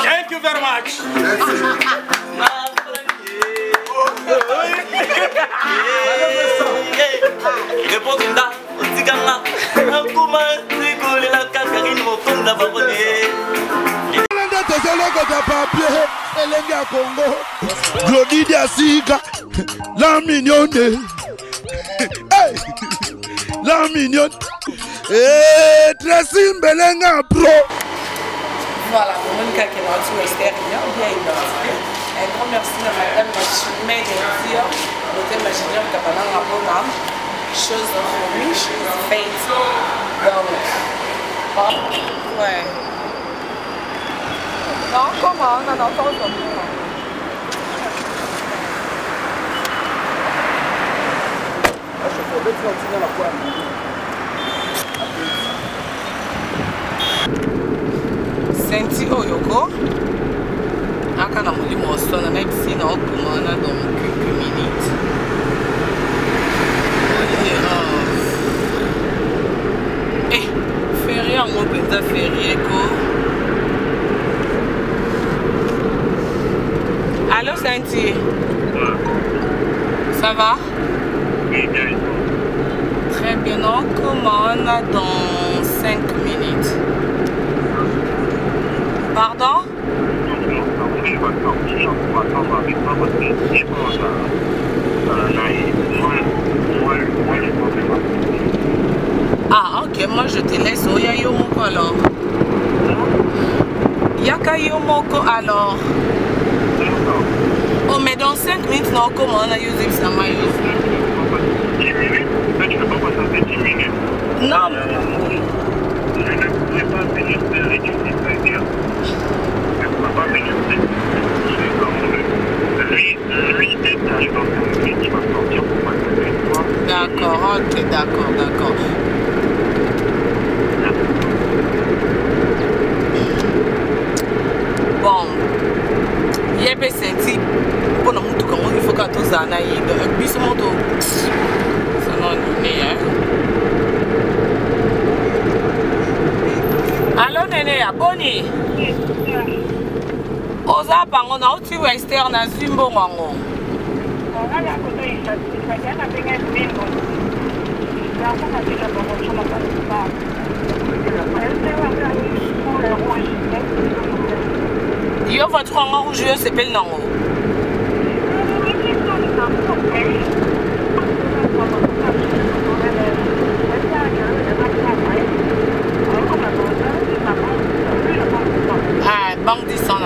Thank you very much. La mignonne. La mignonne. Dressing Belenga Pro. Voilà, Monica qui est rendue extérieure, bien identifiée. Un grand merci à Madame Machimé d'India, l'hôtel Maginium Capanan Rapona. Chose promise, chose faite. Donc, ouais. Non, comment on a entendu Senti Oyoko, aka na mulimo sona même si na okumana dans quelques minutes. Férié en mot penza férié ko. Allô Senti? Ça va? Très bien, on commande dans 5 minutes. Pardon? Ah ok, moi je te laisse. Oya Yomoko alors. Yaka Yomoko alors. Oh mais dans 5 minutes, non, comment on a usé ça m'a usé? 10 minutes? Tu ne peux pas passer 10 minutes. Non. Je ne pourrais pas venir te réduire très bien. Je ne pourrais pas venir te lui détache dans le minutes, il va sortir pour passer avec toi. D'accord, ok, d'accord. Bon, il y a des senti pour nous tout comme il faut que tous en aillent de bis moto. Ça non né Allô Néné, abonné. Oza pango na uti western na Zimbo mango. Ngala koto isa na penga Zimbo. Ya kama bila bongo choma kwa. Yo votre en rouge s'appelle Nango.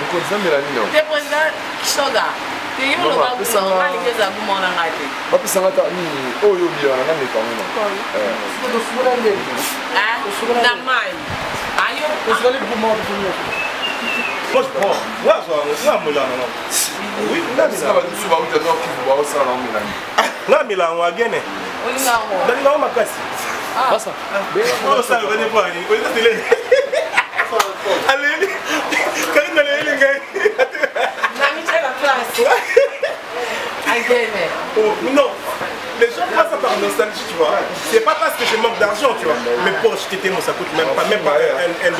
mokonzi Mélanie non te président Soga te yo lo ba kuno mali keza kumona ngati bapesanga ta nini oyo bilana na mekango na mai ayo Moi je prends. Moi je prends. Oui, là ça va dessus ba uta no kivu ba osala na Mélanie na milango agene. olinga ngo Dalinga makasi. basa Oh ça va pas ni. Oui, ça télé. Allez. Quand il allait les gars. na mi chela place agene Oh non. Les gens passent par nostalgie, tu vois. C'est pas parce que je manque d'argent, tu vois. Mes poches, tété, ça coûte même pas $1. Mais quand je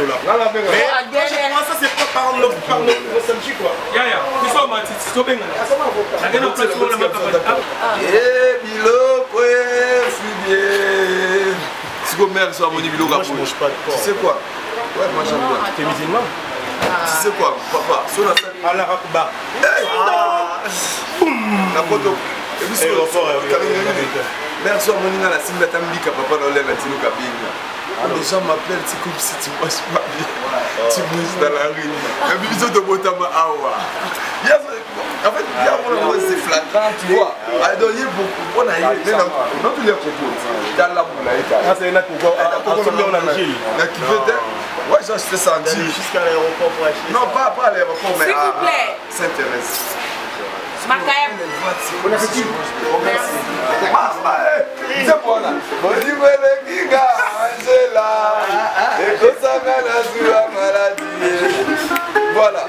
prends ça, c'est pas par nostalgie, quoi. Si vous mère soit mon biloko Moi, je mange pas de porc. Tu sais quoi? Ouais, moi j'aime bien. T'es musulman? Tu sais quoi, papa? Sur la salle. À la Rakba. La photo. Merci à mon ina la simba tambika papa dans l'air latino kabinga. Les gens m'appellent, c'est comme si tu manges pas bien. Tu manges dans la rue. Un bisou de Botama Awa. En fait, c'est flagrant, tu vois. Donc, il y a beaucoup. On a eu dans tous les propos. Dans la boule. Ah, c'est là qu'on va en Algérie. Ouais, j'ai acheté ça en Algérie. Jusqu'à l'aéroport pour acheter. Non, pas à l'aéroport, mais s'il vous plaît Saint-Thérèse. Makayam. Merci. C'est bon là. Voilà.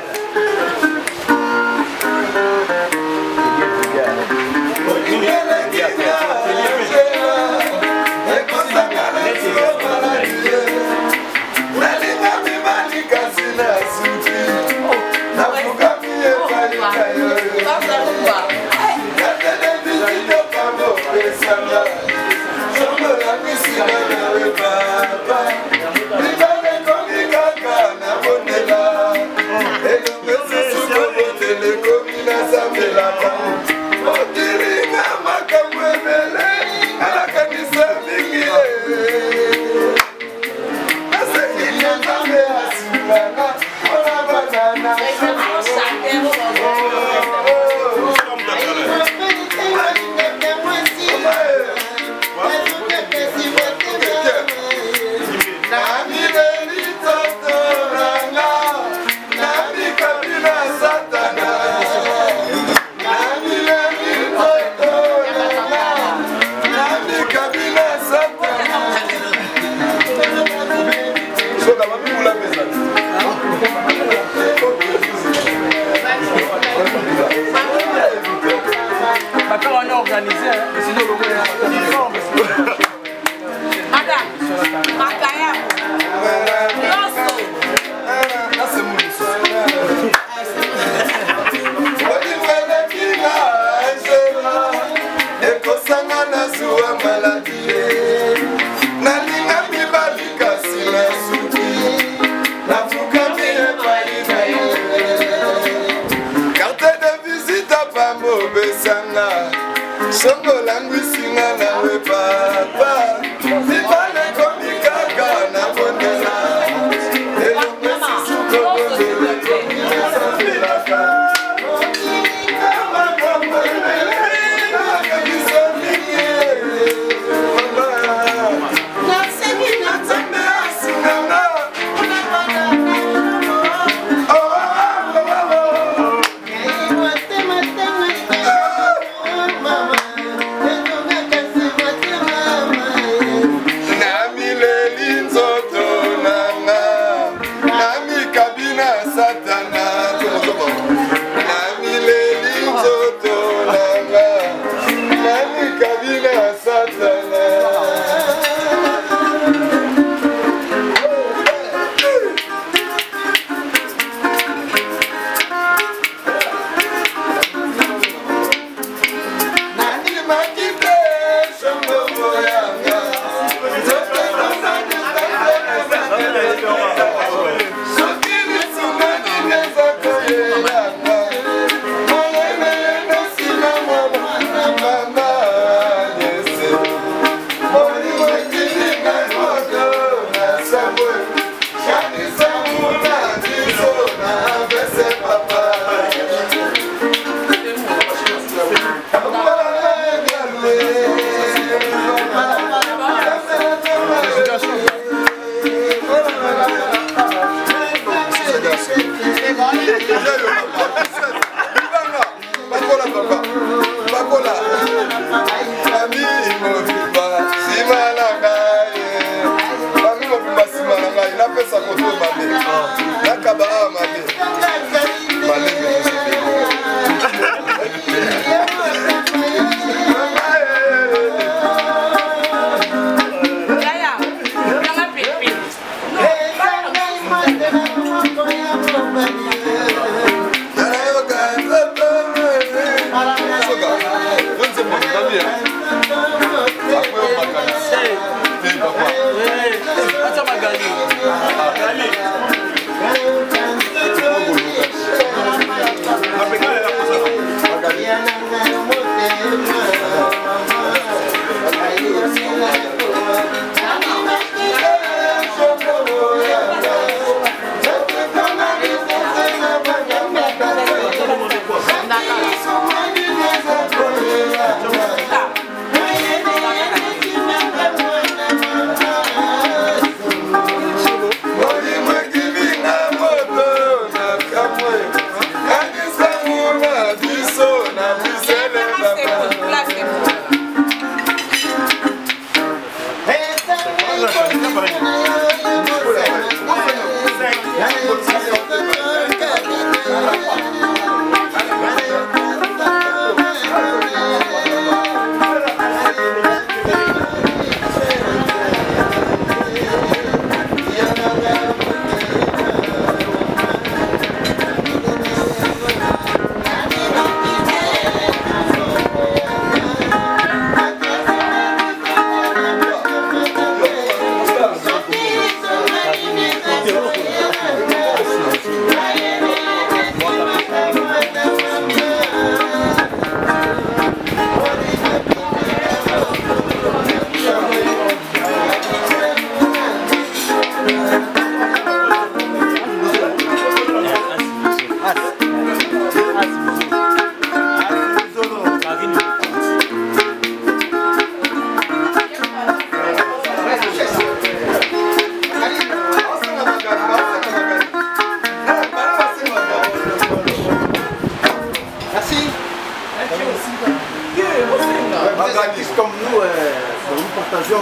artistes comme nous, nous partageons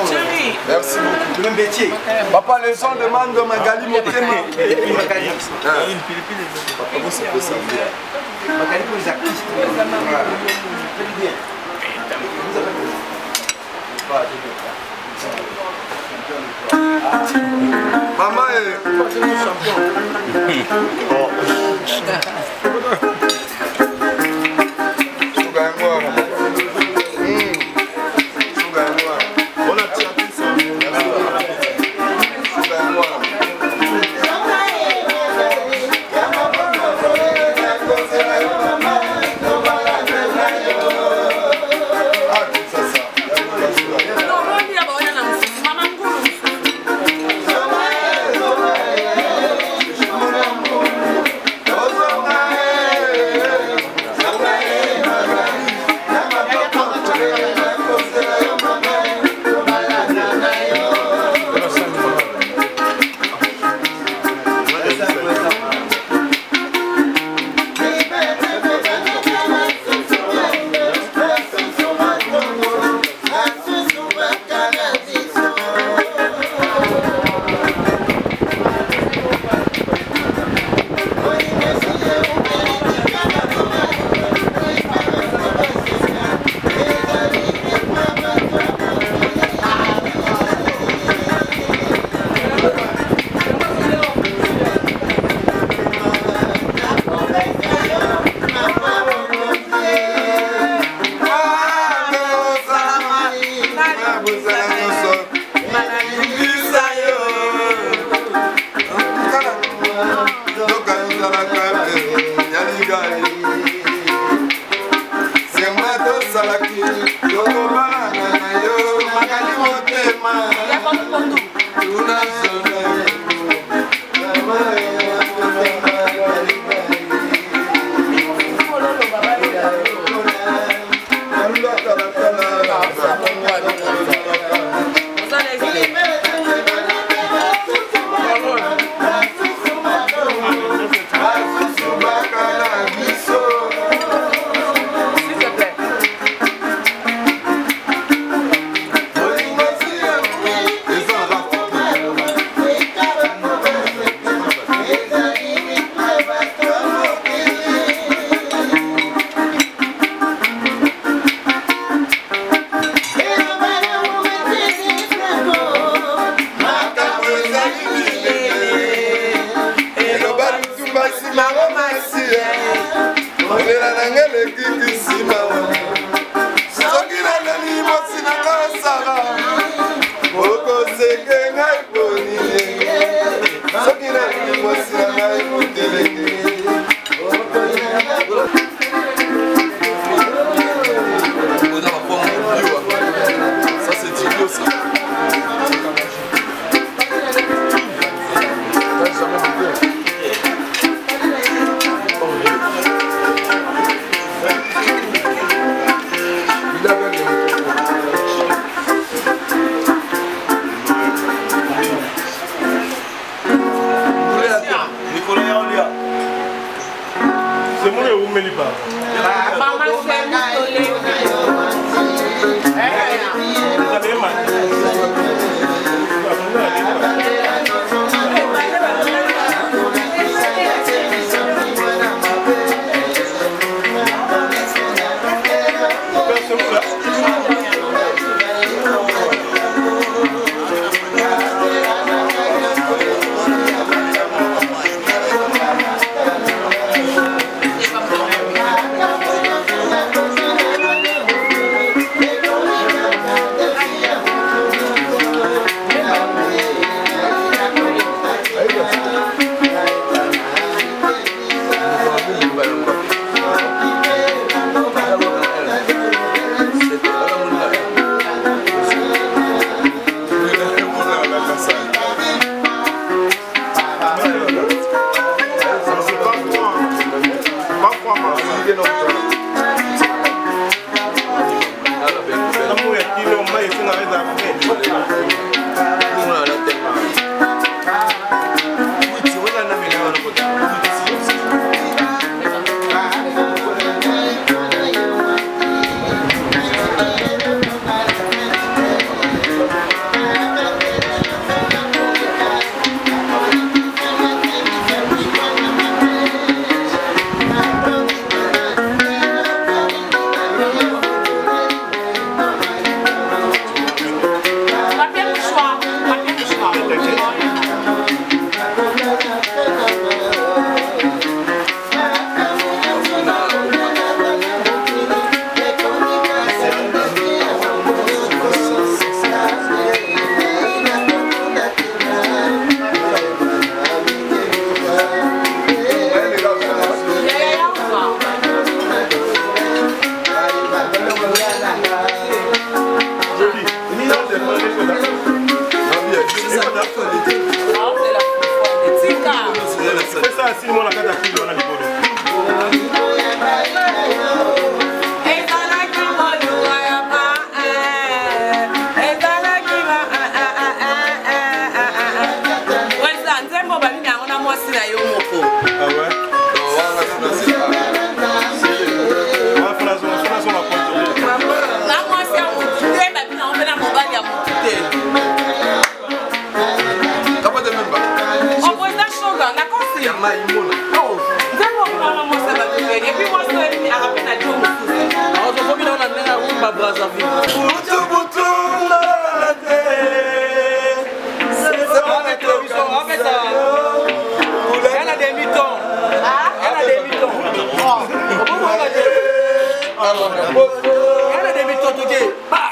Merci beaucoup. le même métier. Papa, les gens demandent de Magali Motema. Magali. Papa, vous savez ça. Magali pour les artistes. Très bien. Maman est champion.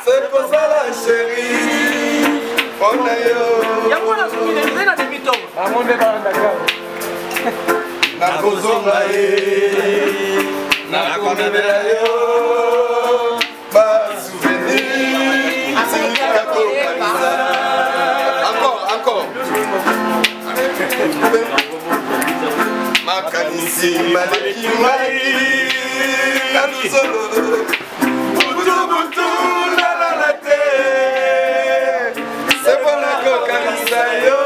C'est pour ça la chérie. On a yo. Nakozonga ye. Nakomemela yo. Ba souvenir. Encore. Makanisi maleki mai. Nalusolo. Butu la te. C'est pour la kokanisa yo.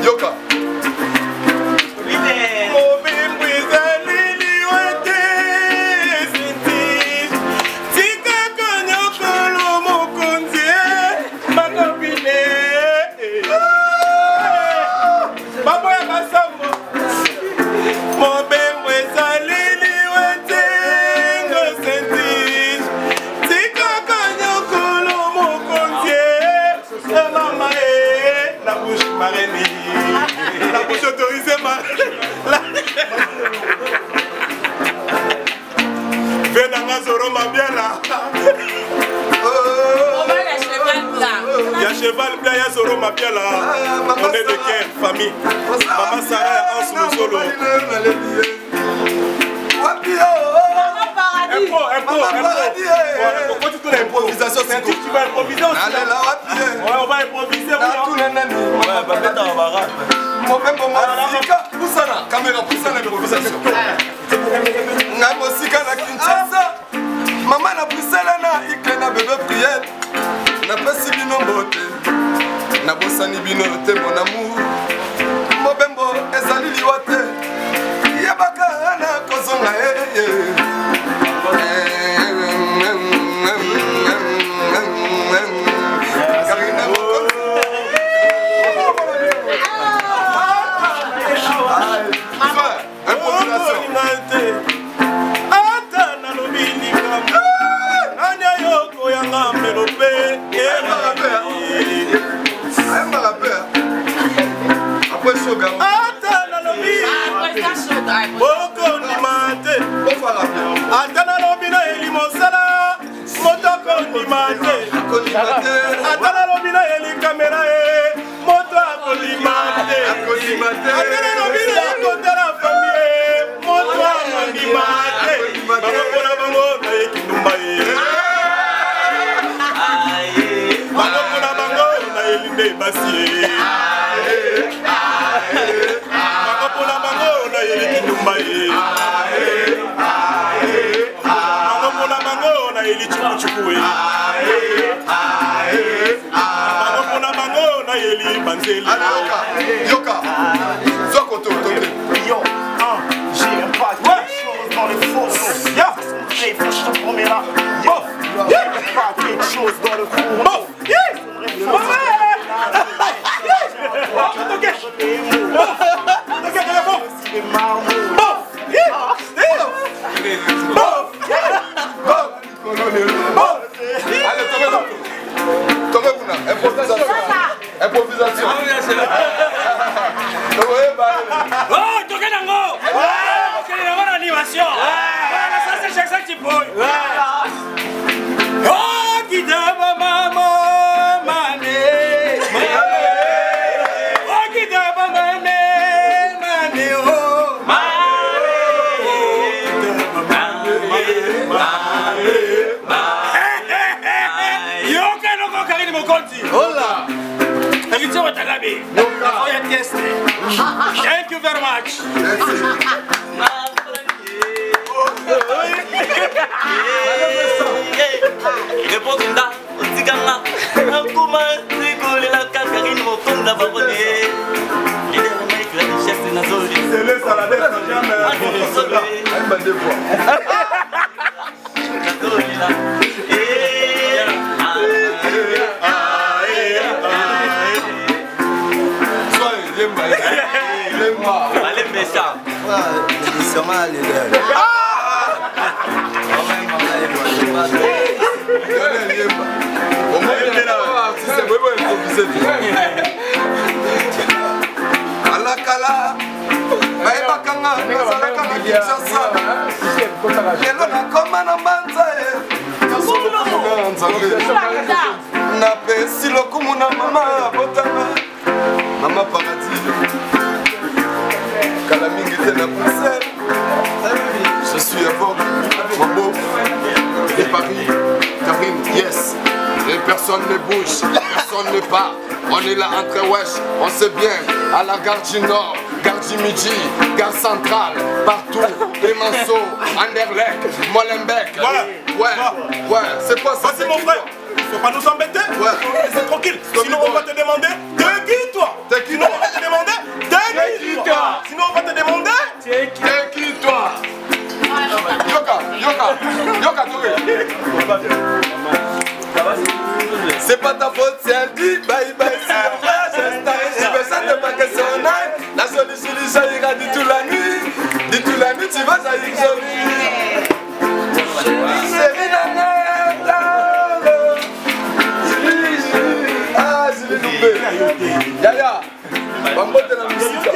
Yoka. Mapiala, on est de quelle famille? Maman Sarah, Anse le solo. Improvisation, c'est tu vas improviser aussi. On va improviser. Caméra, poussa l'improvisation. Namosika na Kinshasa. Maman na Bruxelles na ikena bébé prière. Na pesi bino mbote. Na bosani bino te mon amour. Mobembo ezali liwate. Yabaka na kozonga Atala lobina eli kamera moto akolimate atala lobina kotala famille moto akolimate bakopona bango na ekindumba bakopona bango na elinde basi bakopona bango na ekindumba bakopona bango na eli chukuchuku Yoka, sois content, Yo, j'ai un paquet de choses dans le four. J'ai fait ce premier là. J'ai pas quelque chose dans le four. Improvisation. Oh, toquez nango. Ok, nango l'animation. Voilà, ça c'est chaque fois que tu peux. Oh, qui d'abord maman mané. Oh, qui d'abord mané mané oh. Yo, que no con Karine Mokonzi. Hola. Thank you very much. Alakala, baebakanga, nazalaka na Kinshasa. Lelo nakoma na Mbanza napesi lokumu na mama botama mama paradis kala mingi te na Bruxelles. Je suis à bord mon beau de Paris. Karine, yes. Et personne ne bouge, personne ne part. On est là entre wesh, on sait bien. À la gare du Nord, gare du Midi, gare centrale, partout. Clemenceau, Anderlecht, Molenbeek. Ouais, c'est quoi ça? C'est mon frère. Faut pas nous embêter. Ouais. C'est tranquille. Sinon on va te demander de qui toi? Sinon on va te demander de qui toi? Sinon on va te demander de qui toi? Yoka, c'est pas ta faute, c'est un dit bye bye. Si personne ne pas questionner, la solution ira dit toute la nuit, tu vas salir joli. Ah, je l'ai loupé. Yaya, Bambo de la musique.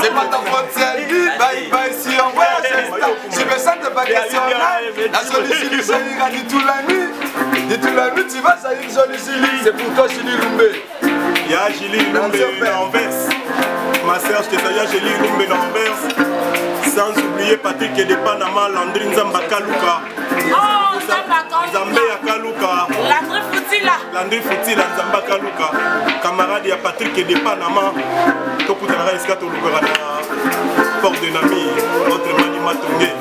C'est pas ta faute, c'est un dit bye bye. Si on voit si personne ne pas questionner, la solution ira dit toute la nuit. tu vas salir Johnny Gili. C'est pour toi Gili Lumbe. Ya Gili Lumbe d'Anvers. Ma sœur, je te salue, ya Gili Lumbe d'Anvers. Sans oublier Patrick de Panama, Landry Nzamba Kaluka. Oh, Nzambe ya Kaluka. Landry Futila Nzamba Kaluka. Camarade ya Patrick de Panama. Tokutana esika tolukaka na Port de Nami, notre Mani Matonge.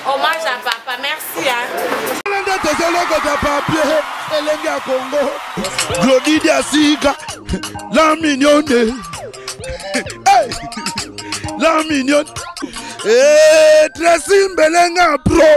Hommage à papa, merci hein. Glodidia Sika, la mignonne. La mignonne. Tracy Mbelenga Pro.